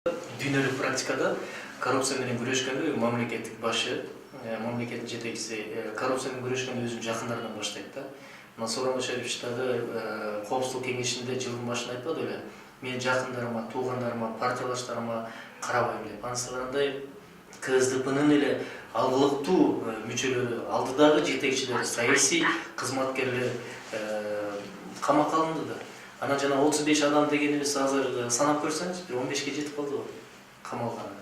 Дүйнөлүк практикада коррупция менен күрөшкөндө мамлекеттик башы, мамлекеттин жетекчиси коррупция менен күрөшкөндө өзүнүн жакындарынан баштайт да. Мына Сооронбай Шарипович дагы Коопсуздук кеңешинде жылдын башында айтпады беле? Мен жакындарыма, туугандарыма, партиялаштарыма карабайм деп. Анысындай КСДПнын эле алгылыктуу мүчөлөрү, алдыдагы жетекчилери, саясий кызматкерлер камакка алынды да. Анан жана 35 адам дегенибиз азыр санап көрсөңүз, 15ке жетип калды камалганы.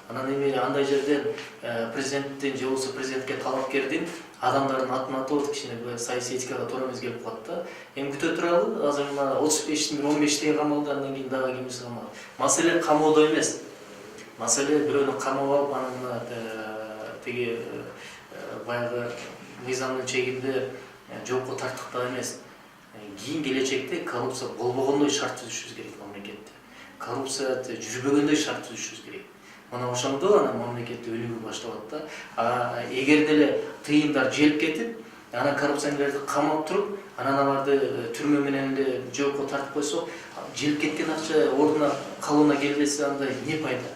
Анан эми андай жерден президенттин же болбосо президентке талапкердин адамдардын атын атып кичине саясий этикага туура эмес келип калат да. Эми күтө туралы, азыр мына 35-тин 15-теги камалды, андан кийин дагы кимиси камалды. Маселе камоодо эмес. Маселе бирөөнү камап алып, анан тиги баягы мыйзамдын чегинде жоопко тарттыктаа эмес. Кийин келечекте коррупция болбогондой шарт түзүшүбүз керек мамлекетте. Коррупция жүрбөгөндөй шарт түзүшүбүз керек. Мына ошондо анан мамлекетте өнүгүү башталат да. Эгер деле тыйымдар желип кетип, анан коррупционерлерди камап туруп, анан аларды түрмө менен эле жоопко тартып койсок, желип кеткен акча ордуна калууна келбесе андай не пайда?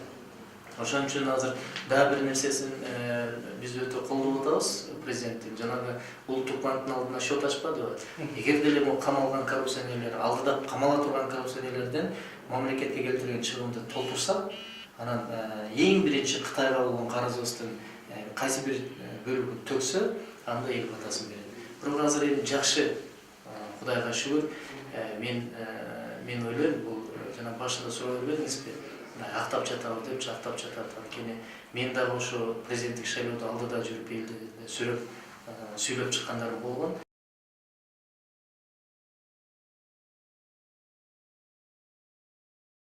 Ошон үчүн азыр дагы бир нерсесин биз өтө колдоп атабыз президенттин. Жанагы улуттук банктын алдына счет ачпадыбы? Эгер деле бул камалган коррупционерлер, алдыда камала турган коррупционерлерден мамлекетке келтирген чыгымды толтурсак, анан эң биринчи Кытайга болгон карызыбыздын кайсы бир бөлүгүн төксө, анда эл батасын берет. Бирок азыр эми жакшы, Кудайга шүгүр, мен ойлойм, бул жана башында суроо бербедиңизби? Актап жатабы деп, актап жатат. Анткени мен дагы ошо президенттик шайлоодо алдыда жүрүп элди сүйлөп чыккандарым болгон.